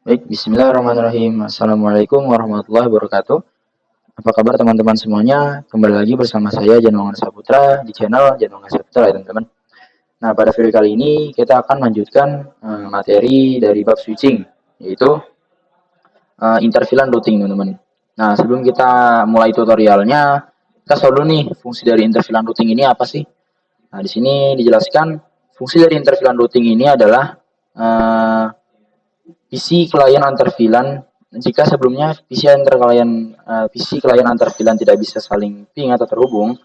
Baik, bismillahirrahmanirrahim. Assalamualaikum warahmatullahi wabarakatuh. Apa kabar teman-teman semuanya? Kembali lagi bersama saya Januar Saputra di channel Januar Saputra ya teman-teman. Nah, pada video kali ini kita akan lanjutkan materi dari bab switching, yaitu intervalent routing teman-teman. Nah, sebelum kita mulai tutorialnya, kita tahu dulu nih fungsi dari intervalent routing ini apa sih? Nah, di sini dijelaskan fungsi dari intervalent routing ini adalah PC klien antar VLAN jika sebelumnya PC klien antar VLAN tidak bisa saling ping atau terhubung,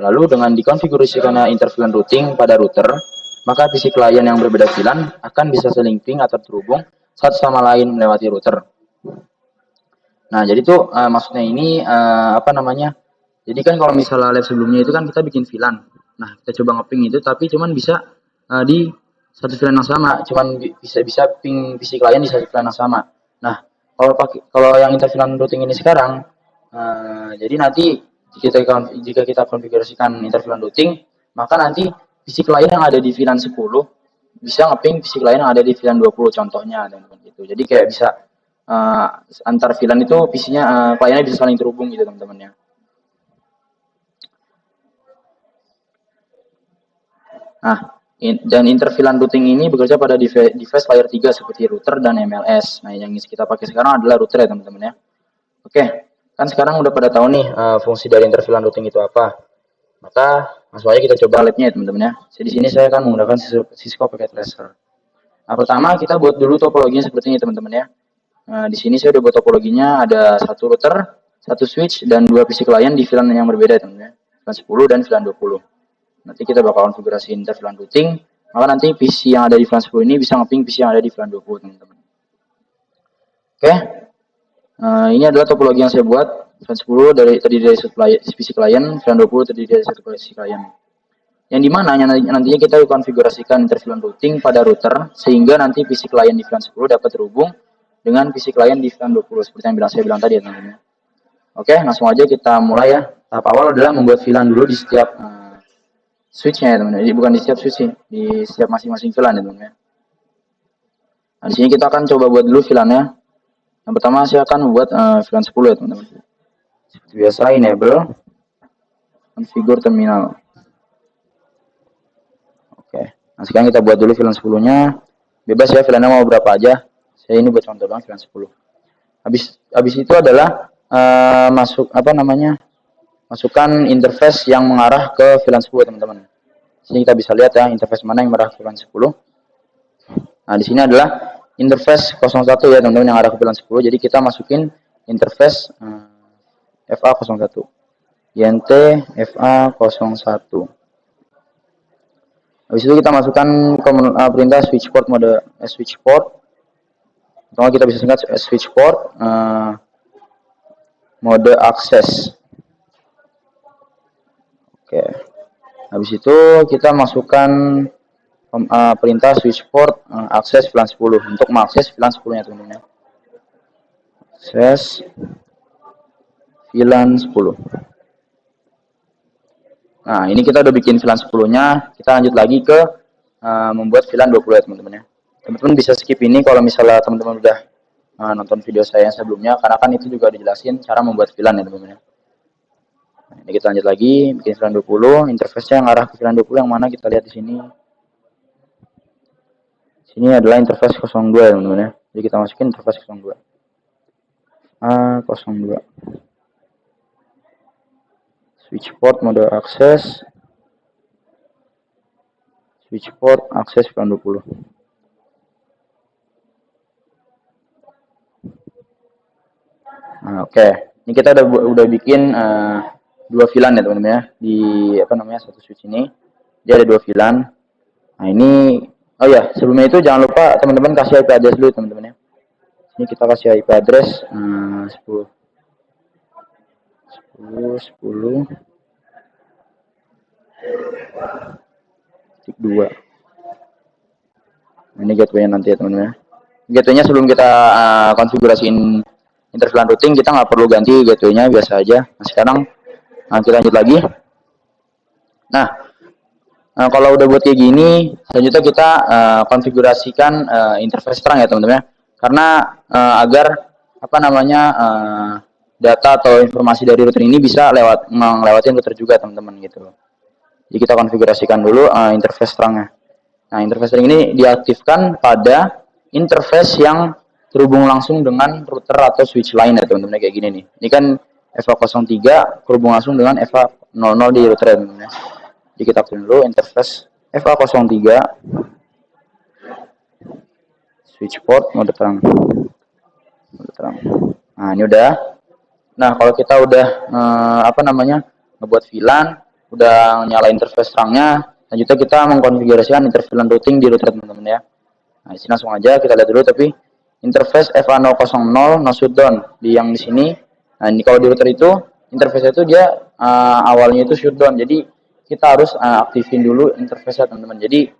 lalu dengan dikonfigurasikan interVLAN routing pada router, maka PC klien yang berbeda VLAN akan bisa saling ping atau terhubung satu sama lain melewati router. Nah, jadi tuh maksudnya ini apa namanya? Jadi kan kalau misalnya live sebelumnya itu kan kita bikin VLAN. Nah, kita coba ngeping itu tapi cuman bisa di satu VLAN yang sama, cuman bisa ping PC klien di satu VLAN yang sama. Nah, kalau yang interVLAN routing ini sekarang jadi nanti jika kita konfigurasikan interVLAN routing, maka nanti PC klien yang ada di VLAN 10 bisa ngeping PC klien yang ada di VLAN 20 contohnya teman-teman gitu. Jadi kayak bisa uh, antar VLAN itu PC-nya kliennya bisa saling terhubung gitu teman-teman ya. Nah, dan interVLAN routing ini bekerja pada device layer 3 seperti router dan MLS. Nah, yang kita pakai sekarang adalah router ya teman-teman ya. Oke, kan sekarang udah pada tahu nih fungsi dari interVLAN routing itu apa. Maka langsung aja kita coba labnya ya teman-teman ya. Jadi di sini saya akan menggunakan Cisco Packet Tracer. Nah, pertama kita buat dulu topologinya seperti ini teman-teman ya. Nah, di sini saya udah buat topologinya ada satu router, satu switch, dan dua PC client di VLAN yang berbeda teman-teman ya. VLAN 10 dan VLAN 20. Nanti kita bakal konfigurasi interVLAN routing, maka nanti PC yang ada di VLAN 10 ini bisa ngeping PC yang ada di VLAN 20 teman-teman. Oke, ini adalah topologi yang saya buat. VLAN 10 terdiri dari satu PC client, VLAN 20 terdiri dari satu PC client. Yang dimana nantinya kita konfigurasikan interVLAN routing pada router sehingga nanti PC client di VLAN 10 dapat terhubung dengan PC client di VLAN 20 seperti yang saya bilang tadi ya teman-teman. Oke, langsung aja kita mulai ya. Tahap awal adalah membuat VLAN dulu di setiap switch-nya ya teman-teman. Jadi bukan di setiap switch sih, di setiap masing-masing VLAN ya teman-teman. Nah, di sini kita akan coba buat dulu VLAN-nya. Yang pertama saya akan membuat VLAN 10 ya teman-teman. Seperti biasa enable configure terminal. Oke. Nah, sekarang kita buat dulu VLAN 10-nya. Bebas ya VLAN-nya mau berapa aja. Saya ini buat contoh doang VLAN 10. Habis itu adalah masukkan interface yang mengarah ke VLAN 10 teman-teman. Sini kita bisa lihat ya interface mana yang mengarah ke VLAN 10. Nah, di sini adalah interface 01 ya teman-teman yang arah ke VLAN 10. Jadi kita masukin interface FA01. INT FA01. Habis itu kita masukkan perintah switch port mode switch port. Atau kita bisa singkat switch port mode akses. Oke. Habis itu kita masukkan perintah switch port akses VLAN 10 untuk mengakses VLAN 10-nya teman-teman. Akses VLAN 10. Nah, ini kita udah bikin VLAN 10-nya. Kita lanjut lagi ke membuat VLAN 20 ya teman-teman ya. Teman-teman bisa skip ini kalau misalnya teman-teman udah nonton video saya yang sebelumnya, karena kan itu juga dijelasin cara membuat VLAN ya teman-teman ya. Nah, ini kita lanjut lagi bikin VLAN 20, interface-nya yang arah ke VLAN 20 yang mana kita lihat di sini. Sini adalah interface 02 ya teman-teman ya. Jadi kita masukin interface 02. A02. Switch port mode akses. Switch port akses VLAN 20. Nah, oke. Ini kita udah bikin dua VLAN ya teman-teman ya di satu switch ini. Dia ada dua VLAN. Nah, ini oh ya, sebelumnya itu jangan lupa teman-teman kasih IP address dulu teman-teman ya. Ini kita kasih IP address 10 2. Ini gateway-nya nanti ya teman-teman ya. Gateway-nya sebelum kita konfigurasiin interVLAN routing kita nggak perlu ganti gateway-nya, biasa aja. Nah, sekarang kita lanjut lagi. Nah, kalau udah buat kayak gini, selanjutnya kita konfigurasikan interface terang ya teman-teman ya. karena agar apa namanya data atau informasi dari router ini bisa melewati router juga teman-teman gitu. Jadi kita konfigurasikan dulu interface terangnya. Nah, interface string ini diaktifkan pada interface yang terhubung langsung dengan router atau switch lain ya teman-teman, kayak gini nih. Ini kan FA03 terhubung langsung dengan FA00 di router ya teman-teman ya. Jadi kita aktifkan dulu interface FA03 switch port mode terang. Mode terang. Nah, ini udah. Nah, kalau kita udah apa namanya ngebuat VLAN, udah nyala interface terangnya, selanjutnya kita mengkonfigurasikan interface VLAN routing di router teman-teman ya. Nah, di sini langsung aja kita lihat dulu, tapi interface FA000 no shutdown di yang di sini. Nah, ini kalau di router itu interface itu dia awalnya itu shutdown. Jadi kita harus aktifin dulu interface-nya teman-teman. Jadi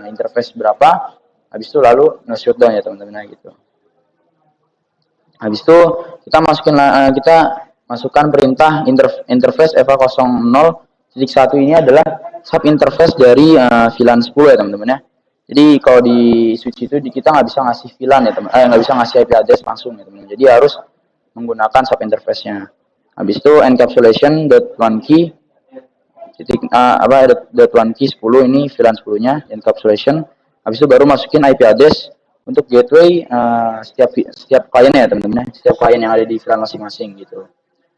interface berapa, habis itu lalu no shutdown ya teman-teman gitu. Habis itu kita masukkan perintah interface FA00.1 ini adalah sub interface dari VLAN 10 ya teman-teman ya. Jadi kalau di switch itu kita nggak bisa ngasih VLAN ya teman, nggak bisa ngasih IP address langsung ya teman. Jadi harus menggunakan sub interface-nya. Habis itu encapsulation one key titik one key 10 ini VLAN 10-nya encapsulation. Habis itu baru masukin IP address untuk gateway setiap kliennya ya teman-teman, setiap klien yang ada di VLAN masing-masing gitu.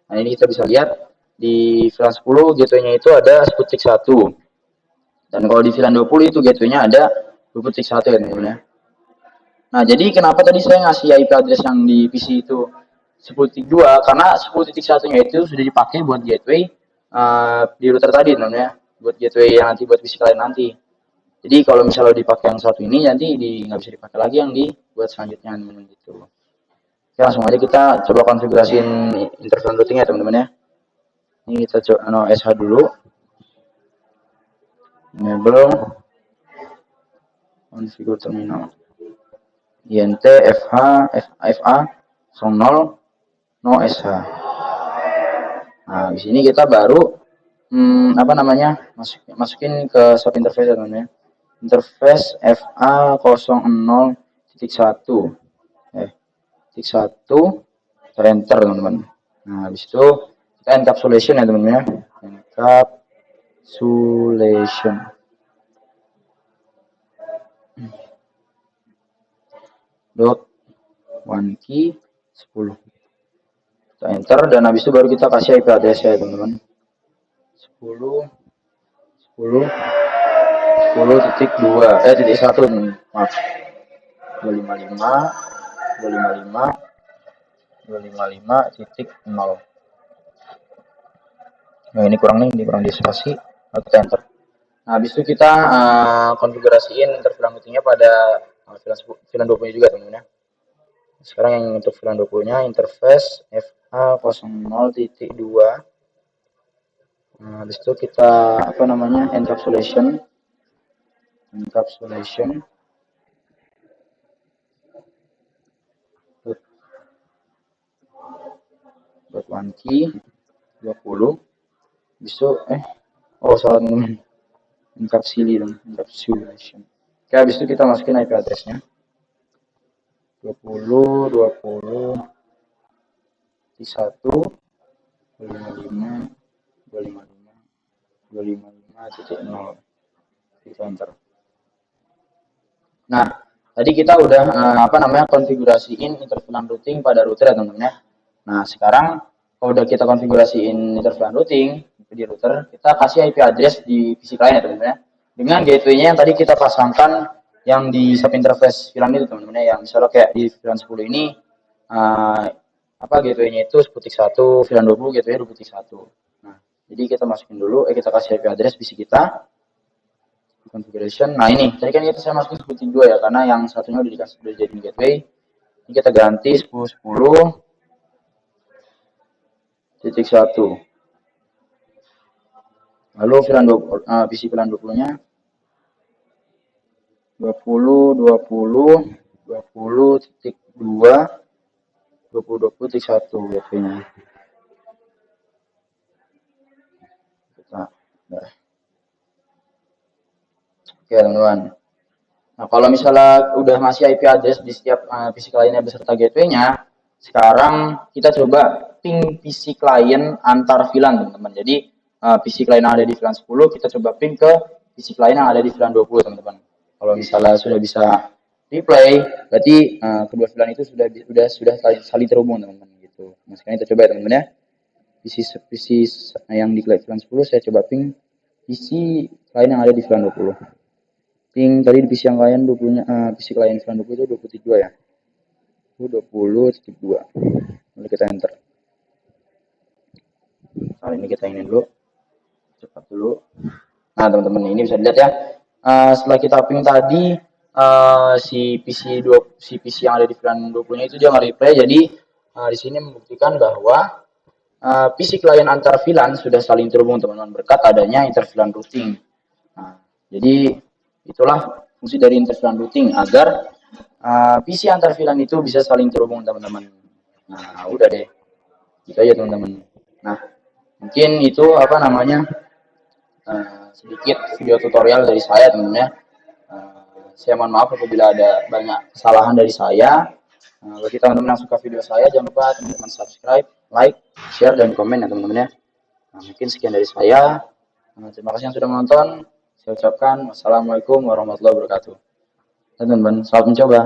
Nah, ini kita bisa lihat di VLAN 10 gateway-nya itu ada Sputnik 1. Dan kalau di VLAN 20 itu gateway-nya ada Sputnik 1 ya teman-teman. Nah, jadi kenapa tadi saya ngasih IP address yang di PC itu Sputnik 2? Karena Sputnik 1-nya itu sudah dipakai buat gateway di router tadi teman-teman ya. Buat gateway yang nanti buat PC kalian nanti. Jadi kalau misalnya dipakai yang satu ini nanti nggak bisa dipakai lagi yang dibuat selanjutnya gitu. Oke, langsung aja kita coba konfigurasiin interface routing ya teman-teman ya. Ini kita coba SH dulu. Enable configure terminal. INT FA 00 no SH. Nah, di sini kita baru apa namanya masukin ke sub interface ya teman-teman ya. Interface FA00.1 titik 1 enter teman-teman. Nah, habis itu kita encapsulation ya teman-teman ya. Encapsulation. Dot one key 10. Kita enter dan habis itu baru kita kasih IP address ya teman-teman. 10 titik 2 titik 1 maaf 255 titik 0. Nah, ini kurang di spasi, kita enter. Nah, habis itu kita konfigurasiin interface routingnya pada VLAN 20 juga teman-teman ya. Sekarang yang untuk VLAN 20-nya interface FA00.2. Nah, habis itu kita apa namanya encapsulation dot one key 20. Bisa salah teman-teman. Encapsulation. Oke, habis itu kita masukin IP address-nya. 20 1 25 titik 0. Kita enter. Nah, tadi kita udah apa namanya konfigurasiin interface routing pada router ya teman-teman ya. Nah, sekarang kalau udah kita konfigurasiin interface routing di router, kita kasih IP address di PC klien ya teman-teman ya. Dengan gateway-nya yang tadi kita pasangkan yang di sub interface VLAN itu teman-teman ya. Yang misalnya kayak di VLAN 10 ini apa gateway-nya itu Sputnik 1, VLAN 20 gateway-nya Sputnik 1. Nah, jadi kita masukin dulu kita kasih IP address PC kita. Configuration. Nah, ini tadi kan saya masukin Sputnik 2 ya, karena yang satunya udah jadi gateway. Ini kita ganti 10.10.1. Lalu VLAN 20, PC VLAN 20-nya 20.20.20.2 gateway-nya. Oke teman-teman. Nah, kalau misalnya udah ngasih IP address di setiap PC kliennya beserta gateway-nya, sekarang kita coba ping PC klien antar VLAN, teman-teman. Jadi, PC klien yang ada di VLAN 10, kita coba ping ke PC klien yang ada di VLAN 20, teman-teman. Kalau misalnya sudah bisa replay, berarti kedua VLAN itu sudah saling terhubung, teman-teman. Gitu. Nah, sekarang kita coba ya, teman-teman ya. PC yang di VLAN 10, saya coba ping PC klien yang ada di VLAN 20. Ping tadi di PC yang lain 20-nya PC klien VLAN 20 itu 22 ya. 20.2. Lalu kita enter. Kali ini kita ingin dulu. Cepat dulu. Nah, teman-teman, ini bisa dilihat ya. Setelah kita ping tadi si PC yang ada di VLAN 20-nya itu dia nge-replay. Jadi di sini membuktikan bahwa PC klien antar VLAN sudah saling terhubung, teman-teman, berkat adanya inter-VLAN routing. Nah, jadi itulah fungsi dari inter-VLAN routing agar PC antar VLAN itu bisa saling terhubung, teman-teman. Nah, udah deh. Itu aja, teman-teman. Nah, mungkin itu apa namanya sedikit video tutorial dari saya, teman-teman ya. Saya mohon maaf apabila ada banyak kesalahan dari saya. Bagi teman-teman yang suka video saya, jangan lupa teman-teman subscribe, like, share, dan komen ya, teman-teman ya. Nah, mungkin sekian dari saya. Terima kasih yang sudah menonton. Saya ucapkan wassalamualaikum warahmatullahi wabarakatuh. Teman-teman, selamat mencoba.